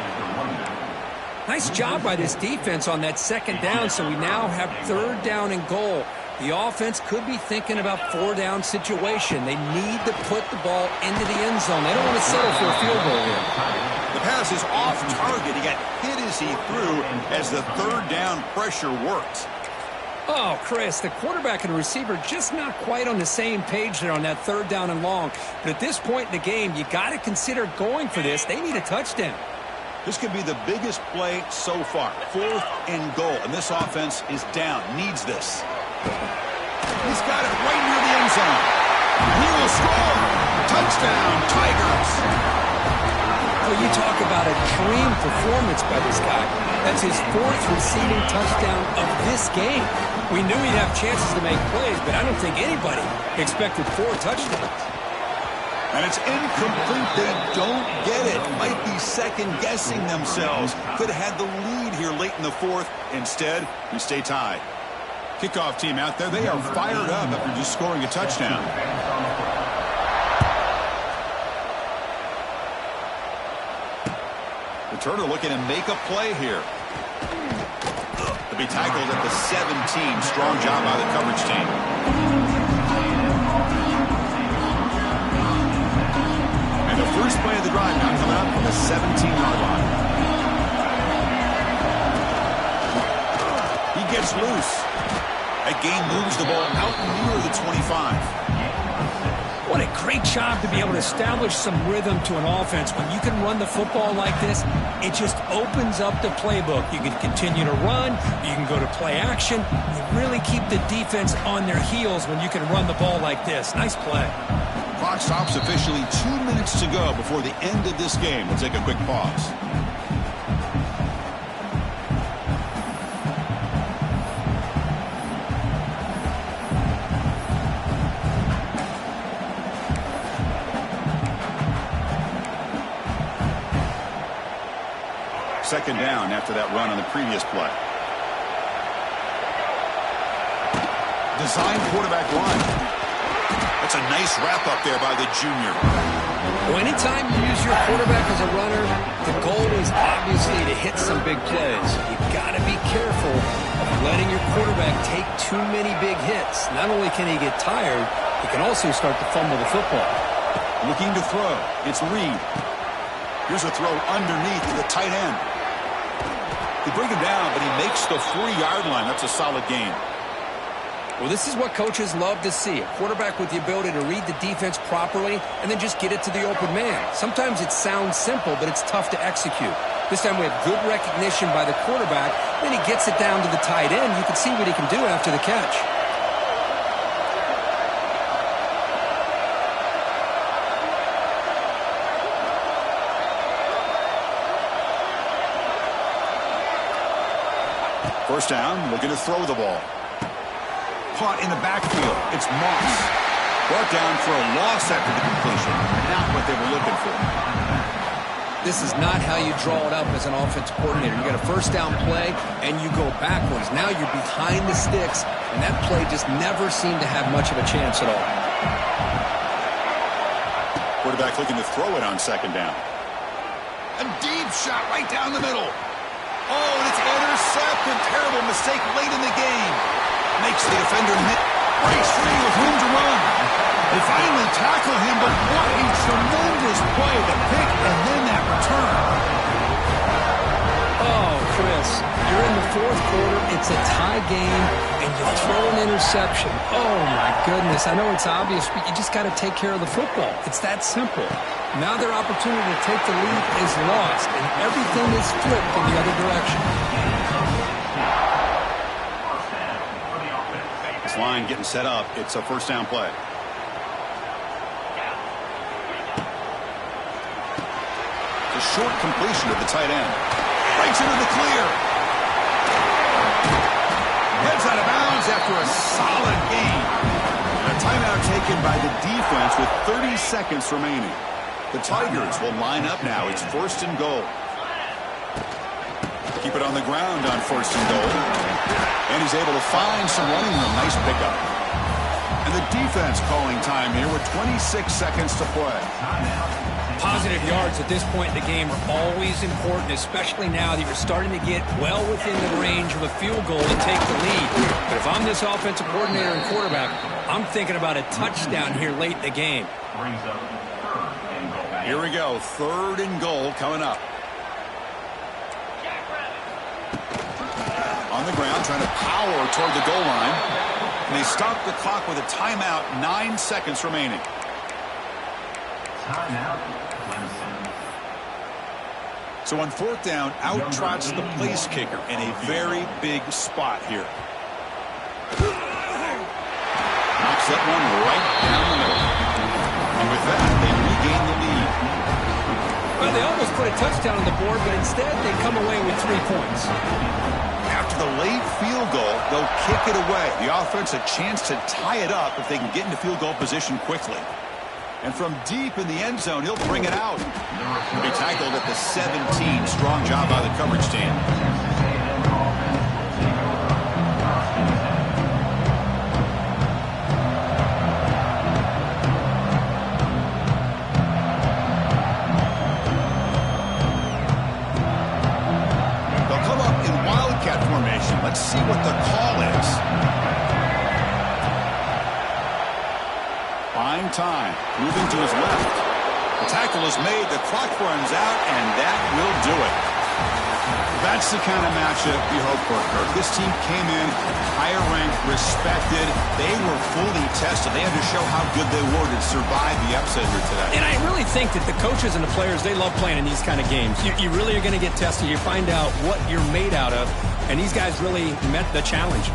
Nice job by this defense on that second down, so we now have third down and goal. The offense could be thinking about 4-down situation. They need to put the ball into the end zone. They don't want to settle for a field goal here. The pass is off target. He got hit as he threw as the third down pressure worked. Oh, Chris, the quarterback and the receiver just not quite on the same page there on that third down and long. But at this point in the game, you got to consider going for this. They need a touchdown. This could be the biggest play so far. 4th and goal. And this offense is down. Needs this. He's got it right near the end zone. He will score. Touchdown, Tigers. Well, you talk about a dream performance by this guy. That's his 4th receiving touchdown of this game. We knew he'd have chances to make plays, but I don't think anybody expected 4 touchdowns. And it's incomplete. They don't get it. Might be second-guessing themselves. Could have had the lead here late in the 4th. Instead, we stay tied. Kickoff team out there. They are fired up after just scoring a touchdown. Returner looking to make a play here. To be tackled at the 17. Strong job by the coverage team. And the first play of the drive now coming up from the 17-yard line. He gets loose. That gain moves the ball out near the 25. What a great job to be able to establish some rhythm to an offense. When you can run the football like this, it just opens up the playbook. You can continue to run. You can go to play action. You really keep the defense on their heels when you can run the ball like this. Nice play. Clock stops officially 2 minutes to go before the end of this game. We'll take a quick pause. Second down after that run on the previous play. Design quarterback run. That's a nice wrap up there by the junior. Well, anytime you use your quarterback as a runner, the goal is obviously to hit some big plays. You've got to be careful of letting your quarterback take too many big hits. Not only can he get tired, he can also start to fumble the football. Looking to throw. It's Reed. Here's a throw underneath to the tight end. They bring him down, but he makes the 4-yard line. That's a solid gain. Well, this is what coaches love to see. A quarterback with the ability to read the defense properly and then just get it to the open man. Sometimes it sounds simple, but it's tough to execute. This time we have good recognition by the quarterback. Then he gets it down to the tight end. You can see what he can do after the catch. First down, looking to throw the ball. Caught in the backfield. It's Moss. Brought down for a loss after the completion. Not what they were looking for. This is not how you draw it up as an offensive coordinator. You got a first down play, and you go backwards. Now you're behind the sticks, and that play just never seemed to have much of a chance at all. Quarterback looking to throw it on second down. A deep shot right down the middle. Oh, and it's intercepted. Terrible mistake late in the game. Makes the defender breaks free with room to run. They finally tackle him, but what a tremendous play. The pick and then that return. Oh, Chris, you're in the 4th quarter. It's a tie game, and you throw an interception. Oh, my goodness. I know it's obvious, but you just got to take care of the football. It's that simple. Now their opportunity to take the lead is lost, and everything is flipped in the other direction. This line getting set up. It's a first down play. A short completion to the tight end. Breaks into the clear. Heads out of bounds after a solid gain. And a timeout taken by the defense with 30 seconds remaining. The Tigers will line up now. It's first and goal. Keep it on the ground on first and goal. And he's able to find some running room. Nice pickup. And the defense calling time here with 26 seconds to play. Positive yards at this point in the game are always important, especially now that you're starting to get well within the range of a field goal to take the lead. But if I'm this offensive coordinator and quarterback, I'm thinking about a touchdown here late in the game. Here we go. Third and goal coming up. On the ground, trying to power toward the goal line. And they stop the clock with a timeout. 9 seconds remaining. Timeout, Clemson. So on fourth down, out trots the place kicker in a very big spot here. one right down the middle. And with that, they regain the lead. Well, they almost put a touchdown on the board, but instead they come away with 3 points. After the late field goal, they'll kick it away. The offense a chance to tie it up if they can get into field goal position quickly. And from deep in the end zone, he'll bring it out. He'll be tackled at the 17. Strong job by the coverage team. They'll come up in wildcat formation. Let's see what the call is. Buying time, moving to his left. The tackle is made, the clock runs out, and that will do it. That's the kind of matchup you hope for, Kirk. This team came in higher ranked, respected. They were fully tested. They had to show how good they were to survive the upset here today. And I really think that the coaches and the players, they love playing in these kind of games. You really are going to get tested. You find out what you're made out of, and these guys really met the challenge.